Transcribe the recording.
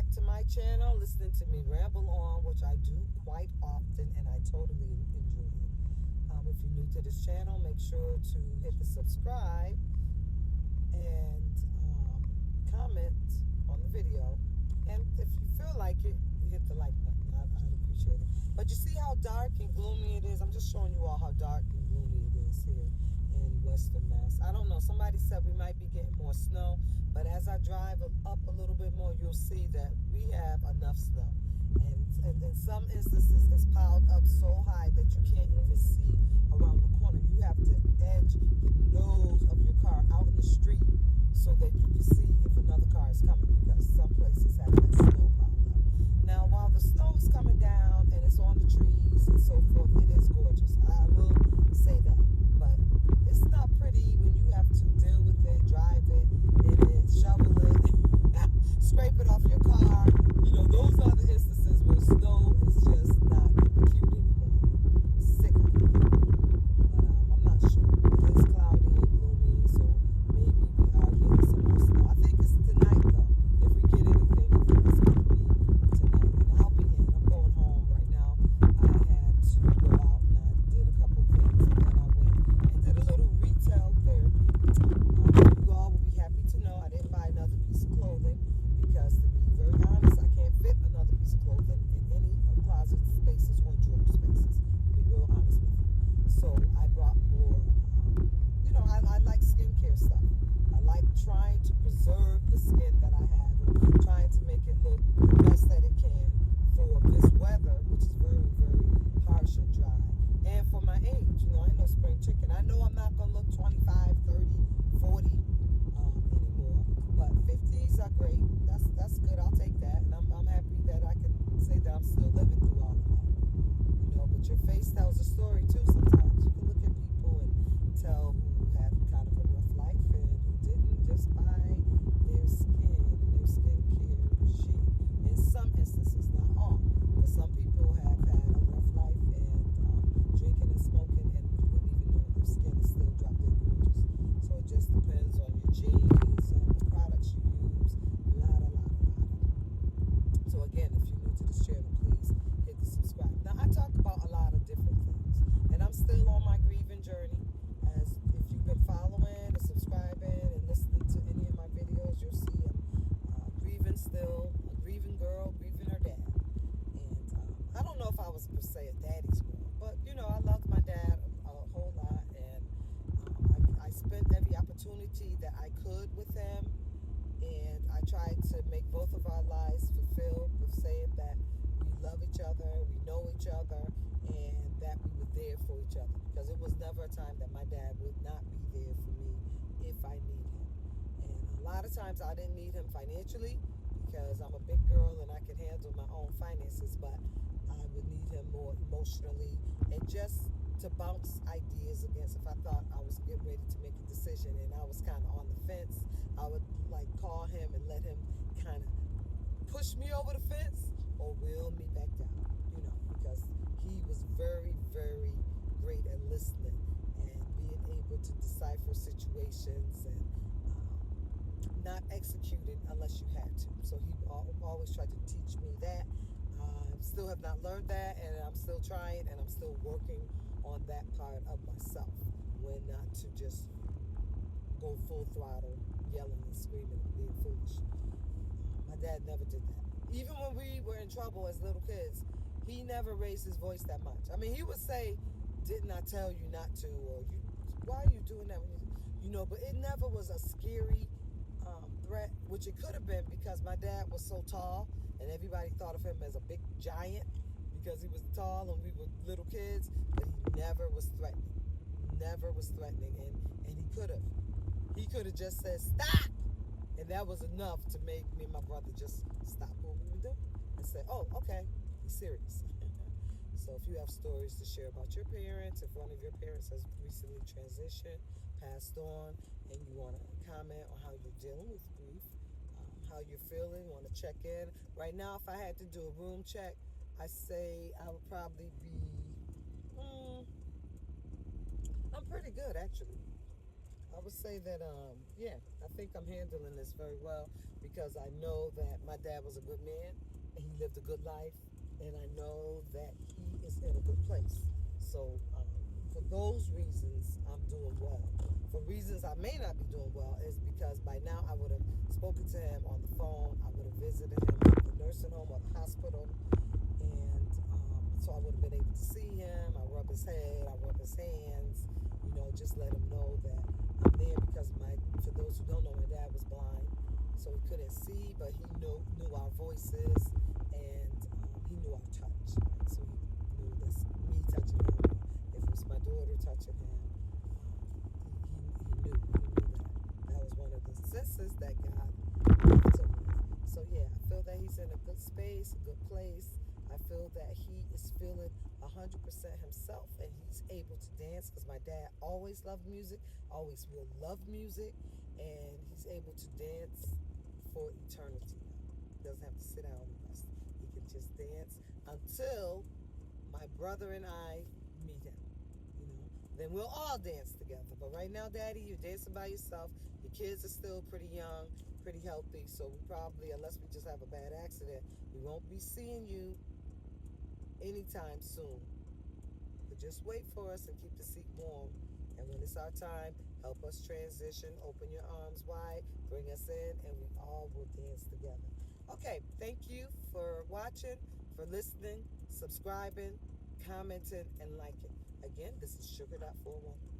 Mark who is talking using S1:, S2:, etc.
S1: back to my channel, listening to me ramble on, which I do quite often, and I totally enjoy it. If you're new to this channel, make sure to hit the subscribe and comment on the video. And if you feel like it, hit the like button. I'd appreciate it. But you see how dark and gloomy it is? I'm just showing you all how dark and gloomy it is here in Western Mass. I don't know. Somebody said we might be getting more snow, but as I drive up a little bit more, you'll see that we have enough snow. And in some instances, it's piled up so high that you can't even see around the corner. You have to edge the nose of your car out in the street so that you can see if another car is coming, because some places have that snow piled up. Now, while the snow is coming down and it's on the trees and so forth, it is gorgeous. I will say that. But it's not pretty when you have to deal with it, drive it, hit it, shovel it, scrape it off your car. You know, those are the instances where snow is just not cute anymore. Sick of it. But I'm not sure. It is cloudy and gloomy, so maybe we are getting some more snow. I think it's tonight, though. If we get anything, I think it's going to be tonight. And I'll be in. I'm going home right now. I had to go out and I did a couple things, and then I went and did a little retail therapy. You all will be happy to know I didn't buy another piece of clothing because, to be very honest, I can't fit another piece of clothing in any closet spaces or drawer spaces. To be real honest with you. So I brought more. I like skincare stuff. I like trying to preserve the skin that I have and trying to make it look the best that it can for this weather, which is very, very harsh and dry. And for my age, I ain't no spring chicken. I know I'm not going to look 25, 30, 40 anymore, but 50s are great. That's good. I'll take that. And I'm happy that I can say that I'm still living through all of that. But your face tells a story too sometimes. You can look at people and tell who had kind of a rough life and who didn't, just by their skin and their skincare regime. In some instances, not all, but some people have had a rough life and drinking and smoking, and you wouldn't even know their skin is still drop dead gorgeous. So it just depends on your genes and the products you use. Lot. So again, if you're new to this channel, please hit the subscribe. Now, I talk about a lot of different things, and I'm still on my grieving journey. As if you've been following and subscribing and listening to any of my videos, you'll see I'm grieving still, a grieving girl, grieving her dad. And I don't know if I was per se a daddy's girl, but I loved my dad a whole lot, and I spent every opportunity that I could with him, and I tried to make both of our lives fulfilled with saying that we love each other, we know each other, and that we were there for each other. Because it was never a time that my dad would not be there for me if I need him. And a lot of times I didn't need him financially because I'm a big girl and I can handle my own finances, but I would need him more emotionally and just to bounce ideas against. If I thought I was getting ready to make a decision and I was kind of on the fence, I would call him and let him kind of push me over the fence or wheel me back down, because he was very, very great at listening and being able to decipher situations and not executing unless you had to. So he always tried to teach me that. Still have not learned that, and I'm still trying, and I'm still working on that part of myself, when not to just go full throttle, yelling and screaming and being foolish. My dad never did that. Even when we were in trouble as little kids, he never raised his voice that much. I mean, he would say, "Didn't I tell you not to?" Or "Why are you doing that?" But it never was a scary threat, which it could have been because my dad was so tall and everybody thought of him as a big giant because he was tall and we were little kids, but he never was threatening. Never was threatening, and he could have just said, "Stop!" And that was enough to make me and my brother just stop what we were doing and say, "Oh, okay, he's serious." So if you have stories to share about your parents, if one of your parents has recently transitioned, passed on, and you want to comment on how you're dealing with grief, how you're feeling, want to check in. Right now, if I had to do a room check, I say I would probably be, I'm pretty good actually. I would say that, I think I'm handling this very well. because I know that my dad was a good man and he lived a good life, and I know that he is in a good place. So, for those reasons, I'm doing well. For reasons I may not be doing well is because by now I would have spoken to him on the phone. I would have visited him at the nursing home or the hospital, and so I would have been able to see him. I rub his head, I rub his hands, just let him know that I'm there because for those who don't know, my dad was blind, so he couldn't see, but he knew our voices, and he knew our touch. Right? So he knew that's me touching him. If it was my daughter touching him, he knew that was one of the senses that God left him with. So yeah, I feel that he's in a good space, a good place. I feel that he is feeling 100% himself, and he's able to dance because my dad always loved music, always will love music, and he's able to dance for eternity now. He doesn't have to sit down and rest. He can just dance until my brother and I meet him. You know, then we'll all dance together. But right now, Daddy, you're dancing by yourself. Your kids are still pretty young, pretty healthy. So we probably, unless we just have a bad accident, we won't be seeing you anytime soon. But just wait for us and keep the seat warm. And when it's our time, help us transition. Open your arms wide, bring us in, and we all will dance together. Okay, thank you for watching, for listening, subscribing, commenting, and liking. Again, this is Sugar.41.